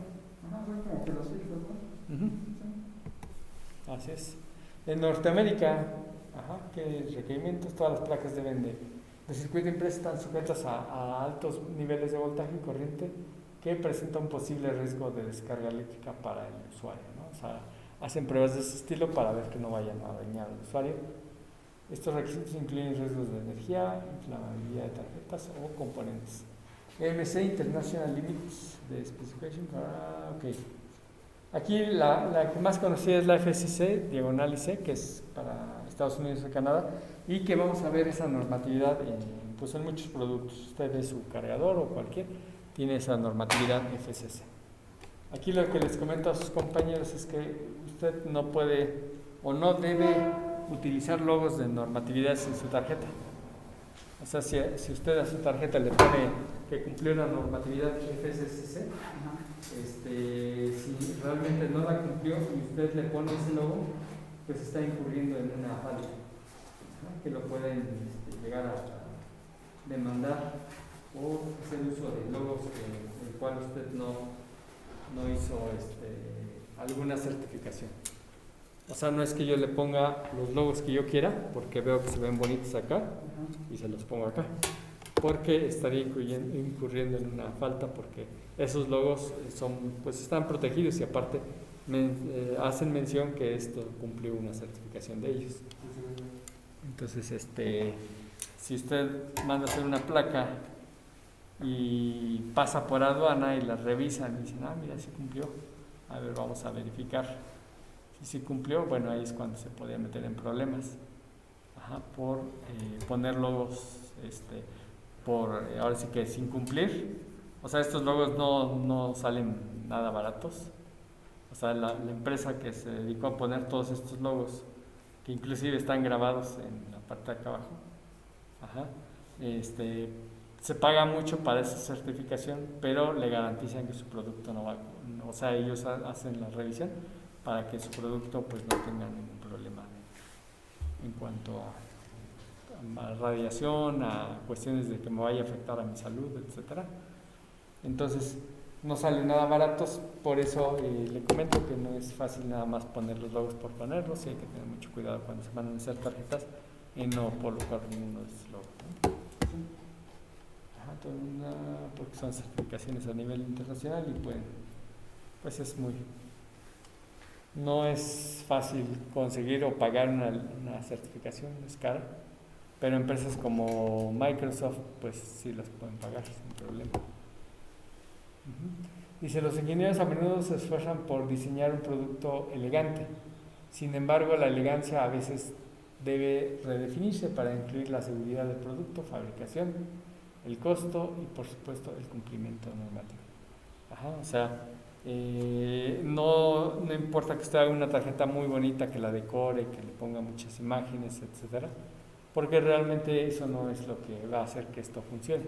[SPEAKER 2] Ajá, son como que los filtros, ¿no?
[SPEAKER 1] Uh-huh.
[SPEAKER 2] Sí.
[SPEAKER 1] Así es. En Norteamérica, que requerimientos, todas las placas de circuito impreso están sujetas a altos niveles de voltaje y corriente que presenta un posible riesgo de descarga eléctrica para el usuario, ¿no? O sea, hacen pruebas de ese estilo para ver que no vayan a dañar al usuario. Estos requisitos incluyen riesgos de energía, inflamabilidad de tarjetas o componentes. EMC International Limits de Specification. Ok. Aquí la que más conocida es la FCC, diagonal IC, que es para Estados Unidos y Canadá, y que vamos a ver esa normatividad en muchos productos. Usted ve su cargador o cualquier, tiene esa normatividad FCC. Aquí lo que les comento a sus compañeros es que usted no puede o no debe utilizar logos de normatividades en su tarjeta. O sea, si usted a su tarjeta le pone que cumplió la normatividad FCC, si realmente no la cumplió y usted le pone ese logo, pues está incurriendo en una falta, ¿no? Que lo pueden llegar a demandar o hacer uso de logos el cual usted no hizo alguna certificación. O sea, no es que yo le ponga los logos que yo quiera, porque veo que se ven bonitos acá, y se los pongo acá, porque estaría incurriendo en una falta, porque esos logos están protegidos y aparte hacen mención que esto cumplió una certificación de ellos. Entonces, si usted manda a hacer una placa y pasa por aduana y la revisan y dicen, mira, sí cumplió, a ver, vamos a verificar. Si cumplió, bueno, ahí es cuando se podía meter en problemas por poner logos ahora sí que sin cumplir. O sea, estos logos no salen nada baratos. O sea, la empresa que se dedicó a poner todos estos logos, que inclusive están grabados en la parte de acá abajo, se paga mucho para esa certificación, pero le garantizan que su producto no va, o sea, ellos hacen la revisión para que su producto pues no tenga ningún problema en cuanto a radiación, a cuestiones de que me vaya a afectar a mi salud, etcétera. Entonces no salen nada baratos, por eso le comento que no es fácil nada más poner los logos por ponerlos, y hay que tener mucho cuidado cuando se van a hacer tarjetas y no colocar ninguno de esos logos, ¿no? Porque son certificaciones a nivel internacional y no es fácil conseguir o pagar una certificación, es cara, pero empresas como Microsoft pues sí las pueden pagar sin problema. Dice, los ingenieros a menudo se esfuerzan por diseñar un producto elegante, sin embargo la elegancia a veces debe redefinirse para incluir la seguridad del producto, fabricación, el costo y por supuesto el cumplimiento normativo. O sea, no importa que usted haga una tarjeta muy bonita, que la decore, que le ponga muchas imágenes, etcétera, porque realmente eso no es lo que va a hacer que esto funcione.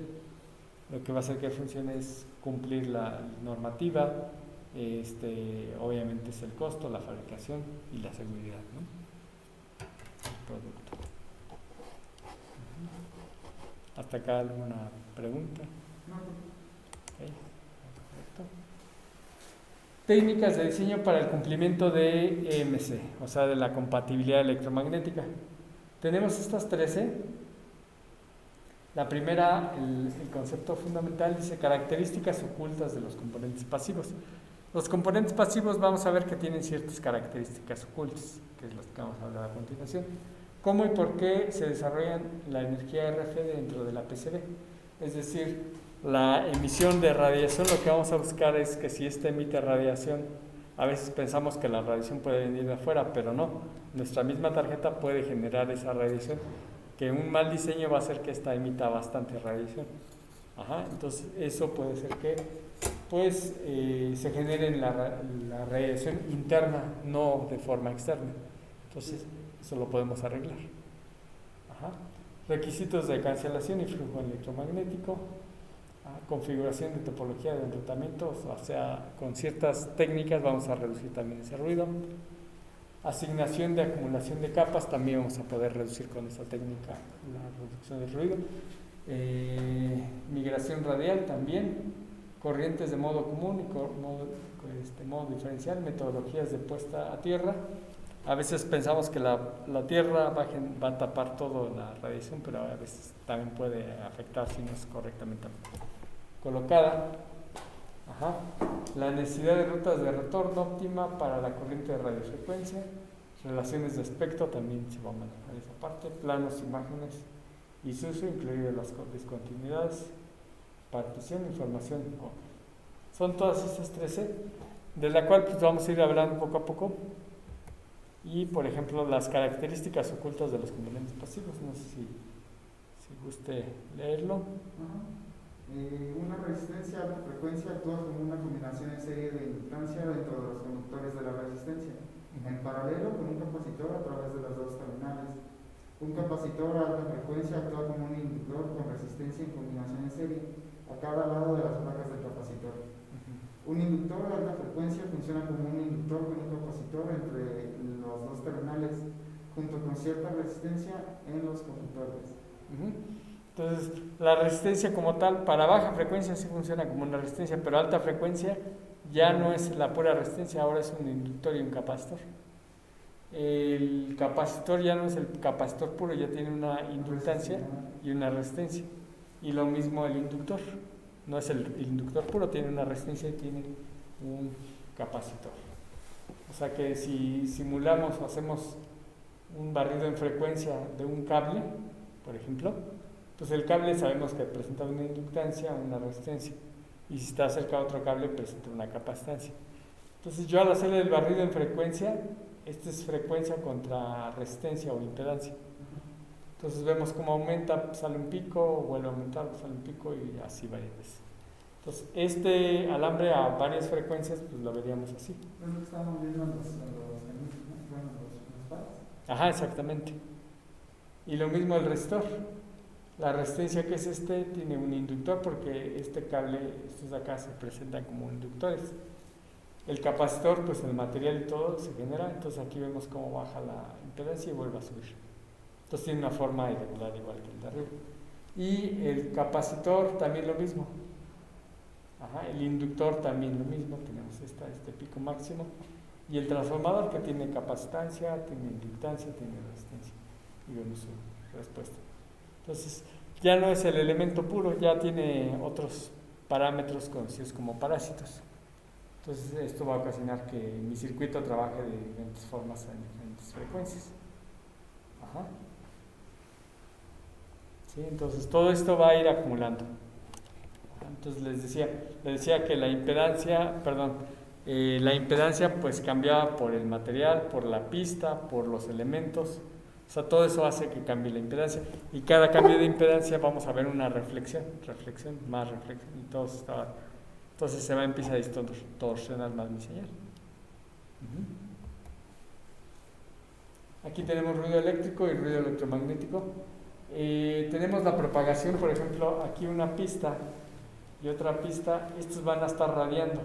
[SPEAKER 1] Lo que va a hacer que funcione es cumplir la normativa, obviamente es el costo, la fabricación y la seguridad, ¿no? El producto. ¿Hasta acá alguna pregunta?
[SPEAKER 2] No.
[SPEAKER 1] Okay. Perfecto. Técnicas de diseño para el cumplimiento de EMC, o sea, de la compatibilidad electromagnética. Tenemos estas 13. La primera, el concepto fundamental, dice características ocultas de los componentes pasivos. Los componentes pasivos vamos a ver que tienen ciertas características ocultas, que es lo que vamos a hablar a continuación. ¿Cómo y por qué se desarrollan la energía RF dentro de la PCB? Es decir, la emisión de radiación, lo que vamos a buscar es que si ésta emite radiación, a veces pensamos que la radiación puede venir de afuera, pero no. Nuestra misma tarjeta puede generar esa radiación, que un mal diseño va a hacer que esta emita bastante radiación. Entonces eso puede ser que se genere la radiación interna, no de forma externa. Entonces eso lo podemos arreglar. Requisitos de cancelación y flujo electromagnético, configuración de topología de enrutamiento, o sea, con ciertas técnicas vamos a reducir también ese ruido. Asignación de acumulación de capas, también vamos a poder reducir con esta técnica la reducción del ruido. Migración radial también, corrientes de modo común y modo diferencial, metodologías de puesta a tierra. A veces pensamos que la tierra va a tapar toda la radiación, pero a veces también puede afectar si no es correctamente colocada. Ajá. La necesidad de rutas de retorno óptima para la corriente de radiofrecuencia, relaciones de espectro también se va a manejar esa parte, planos, imágenes y su uso, incluidas las discontinuidades, partición, información. Son todas estas 13, de la cual pues vamos a ir hablando poco a poco. Y por ejemplo las características ocultas de los componentes pasivos, no sé si guste leerlo.
[SPEAKER 2] Una resistencia a alta frecuencia actúa como una combinación en serie de inductancia dentro de los conductores de la resistencia, en paralelo con un capacitor a través de las dos terminales. Un capacitor a alta frecuencia actúa como un inductor con resistencia en combinación en serie a cada lado de las placas del capacitor. Un inductor a alta frecuencia funciona como un inductor con un capacitor entre los dos terminales, junto con cierta resistencia en los conductores.
[SPEAKER 1] Entonces, la resistencia como tal, para baja frecuencia sí funciona como una resistencia, pero alta frecuencia ya no es la pura resistencia, ahora es un inductor y un capacitor. El capacitor ya no es el capacitor puro, ya tiene una inductancia y una resistencia. Y lo mismo el inductor, no es el inductor puro, tiene una resistencia y tiene un capacitor. O sea que si simulamos o hacemos un barrido en frecuencia de un cable, por ejemplo, pues el cable sabemos que presenta una inductancia, una resistencia, y si está cerca de otro cable presenta una capacitancia. Entonces yo al hacerle el barrido en frecuencia, esta es frecuencia contra resistencia o impedancia. Entonces vemos cómo aumenta, sale un pico, vuelve a aumentar, sale un pico y así varias veces. Entonces este alambre a varias frecuencias pues lo veríamos así.
[SPEAKER 2] Es lo que estábamos viendo en los pads.
[SPEAKER 1] Ajá, exactamente. Y lo mismo el resistor. La resistencia que es tiene un inductor porque este cable, estos de acá se presentan como inductores. El capacitor, pues el material y todo se genera, entonces aquí vemos cómo baja la impedancia y vuelve a subir. Entonces tiene una forma irregular igual que el de arriba. Y el capacitor también lo mismo. Ajá, el inductor también lo mismo, tenemos este pico máximo. Y el transformador que tiene capacitancia, tiene inductancia, tiene resistencia. Y vemos su respuesta. Entonces ya no es el elemento puro, ya tiene otros parámetros conocidos como parásitos. Entonces esto va a ocasionar que mi circuito trabaje de diferentes formas en diferentes frecuencias. Ajá. ¿Sí? Entonces todo esto va a ir acumulando. Entonces les decía que la impedancia pues cambiaba por el material, por la pista, por los elementos. O sea, todo eso hace que cambie la impedancia. Y cada cambio de impedancia vamos a ver una reflexión, más reflexión. Y todo entonces se va a empezar a distorsionar más mi señal. Aquí tenemos ruido eléctrico y ruido electromagnético. Tenemos la propagación, por ejemplo, aquí una pista y otra pista. Estos van a estar radiando.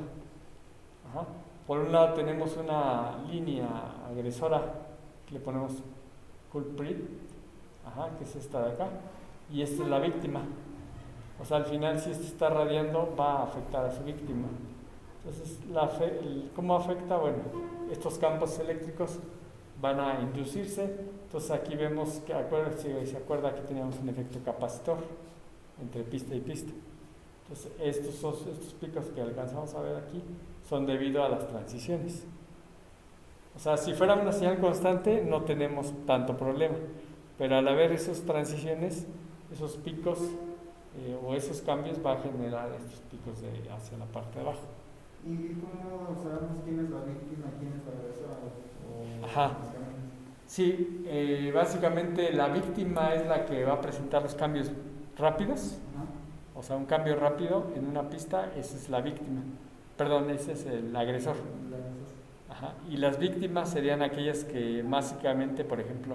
[SPEAKER 1] Ajá. Por un lado tenemos una línea agresora que le ponemos culprit, que es esta de acá, y esta es la víctima. O sea, al final si esto está radiando va a afectar a su víctima. Entonces, ¿cómo afecta? Bueno, estos campos eléctricos van a inducirse. Entonces aquí vemos que, si se acuerda, que teníamos un efecto capacitor entre pista y pista. Entonces estos picos que alcanzamos a ver aquí son debido a las transiciones. O sea, si fuera una señal constante no tenemos tanto problema, pero al haber esas transiciones, esos picos o esos cambios va a generar estos picos hacia la parte de abajo.
[SPEAKER 2] ¿Y cómo sabemos quién es la víctima y quién es la agresora?
[SPEAKER 1] Ajá. Sí, básicamente la víctima es la que va a presentar los cambios rápidos. Ajá. O sea, un cambio rápido en una pista, esa es la víctima. Perdón, ese es el agresor. Ajá. Y las víctimas serían aquellas que básicamente, por ejemplo,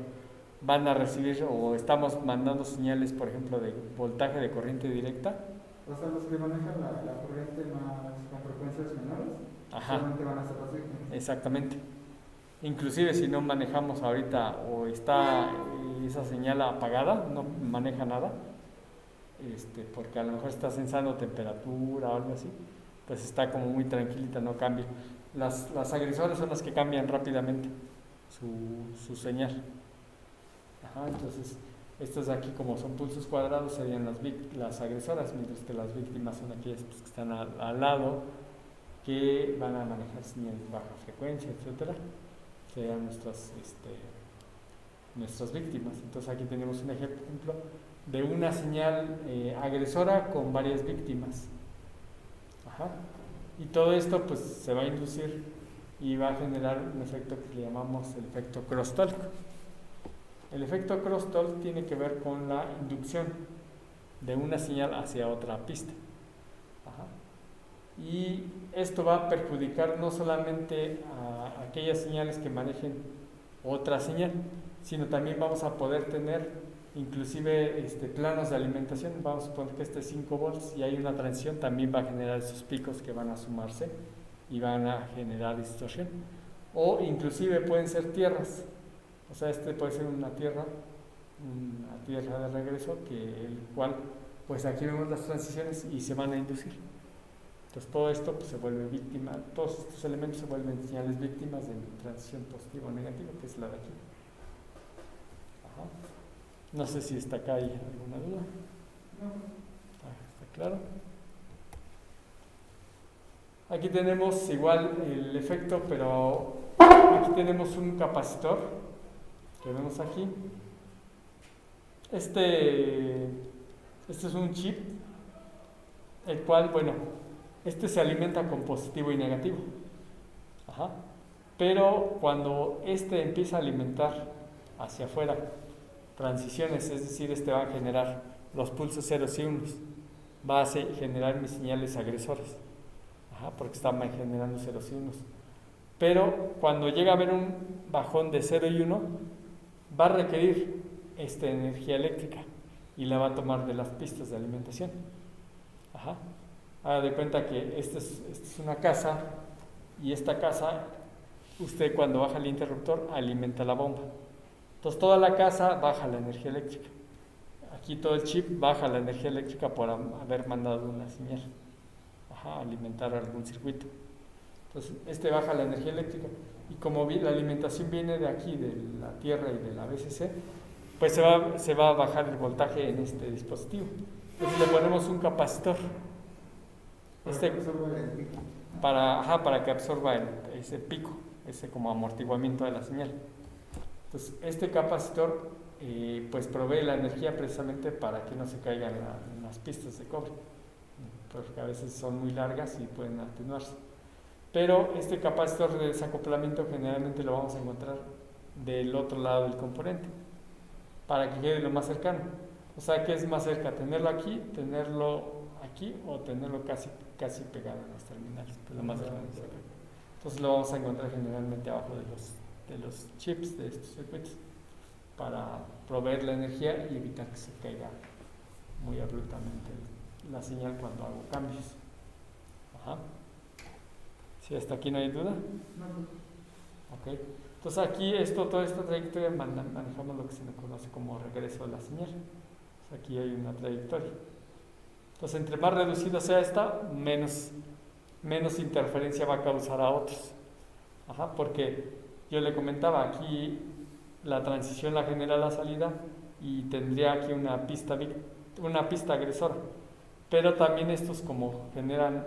[SPEAKER 1] van a recibir o estamos mandando señales, por ejemplo, de voltaje de corriente directa.
[SPEAKER 2] O sea, los que manejan la corriente más con frecuencias menores,
[SPEAKER 1] ajá,
[SPEAKER 2] solamente van a ser las víctimas.
[SPEAKER 1] Exactamente. Inclusive si no manejamos ahorita o está esa señal apagada, no maneja nada, porque a lo mejor está sensando temperatura o algo así, pues está como muy tranquilita, no cambia. Las agresoras son las que cambian rápidamente su señal. Ajá, entonces, estos de aquí, como son pulsos cuadrados, serían las agresoras, mientras que las víctimas son aquellas pues, que están al lado, que van a manejar señales de baja frecuencia, etcétera. Serían nuestras víctimas. Entonces, aquí tenemos un ejemplo de una señal agresora con varias víctimas. Ajá. Y todo esto pues se va a inducir y va a generar un efecto que le llamamos el efecto crosstalk. El efecto crosstalk tiene que ver con la inducción de una señal hacia otra pista. Ajá. Y esto va a perjudicar no solamente a aquellas señales que manejen otra señal, sino también vamos a poder tener inclusive planos de alimentación. Vamos a suponer que este es 5 volts y hay una transición, también va a generar esos picos que van a sumarse y van a generar distorsión. O inclusive pueden ser tierras, o sea, puede ser una tierra de regreso, el cual, pues aquí vemos las transiciones y se van a inducir. Entonces todo esto pues, se vuelve víctima, todos estos elementos se vuelven señales víctimas de transición positiva o negativa, que es la de aquí. Ajá. No sé si está acá, ¿hay alguna duda?
[SPEAKER 2] No.
[SPEAKER 1] ¿Está claro? Aquí tenemos igual el efecto, pero aquí tenemos un capacitor que vemos aquí. Este es un chip, el cual, bueno, se alimenta con positivo y negativo. Ajá. Pero cuando empieza a alimentar hacia afuera transiciones, es decir, va a generar los pulsos ceros y unos, va a generar mis señales agresores. Ajá, porque están generando ceros y unos. Pero cuando llega a haber un bajón de 0 y 1, va a requerir esta energía eléctrica y la va a tomar de las pistas de alimentación. Ajá. Haga de cuenta que esta es una casa y esta casa, usted cuando baja el interruptor alimenta la bomba. Entonces toda la casa baja la energía eléctrica. Aquí todo el chip baja la energía eléctrica por haber mandado una señal. Ajá, alimentar algún circuito. Entonces baja la energía eléctrica y como la alimentación viene de aquí, de la tierra y de la BCC, pues se va a bajar el voltaje en este dispositivo. Entonces le ponemos un capacitor para que absorba ese pico, ese como amortiguamiento de la señal. Entonces este capacitor pues provee la energía precisamente para que no se caigan las pistas de cobre, porque a veces son muy largas y pueden atenuarse. Pero este capacitor de desacoplamiento generalmente lo vamos a encontrar del otro lado del componente, para que quede lo más cercano. O sea, ¿qué es más cerca? ¿Tenerlo aquí o tenerlo casi pegado en los terminales? Pues lo más cercano es acá. Entonces lo vamos a encontrar generalmente abajo de los chips de estos circuitos, para proveer la energía y evitar que se caiga muy abruptamente la señal cuando hago cambios. Ajá. ¿Sí, hasta aquí no hay duda?
[SPEAKER 2] No.
[SPEAKER 1] Ok. Entonces aquí toda esta trayectoria manejamos lo que se conoce como regreso de la señal. Entonces aquí hay una trayectoria. Entonces entre más reducida sea esta, menos interferencia va a causar a otros. Ajá, porque yo le comentaba, aquí la transición la genera la salida y tendría aquí una pista agresora. Pero también estos, como generan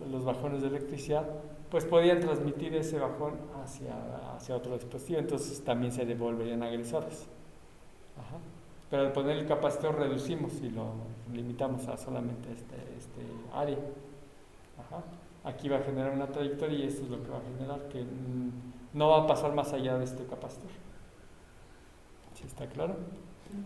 [SPEAKER 1] los bajones de electricidad, pues podían transmitir ese bajón hacia otro dispositivo, entonces también se devolverían agresores. Ajá. Pero al poner el capacitor reducimos y lo limitamos a solamente este área. Ajá. Aquí va a generar una trayectoria y esto es lo que va a generar, que no va a pasar más allá de este capacitor. ¿Sí está claro?
[SPEAKER 2] Sí.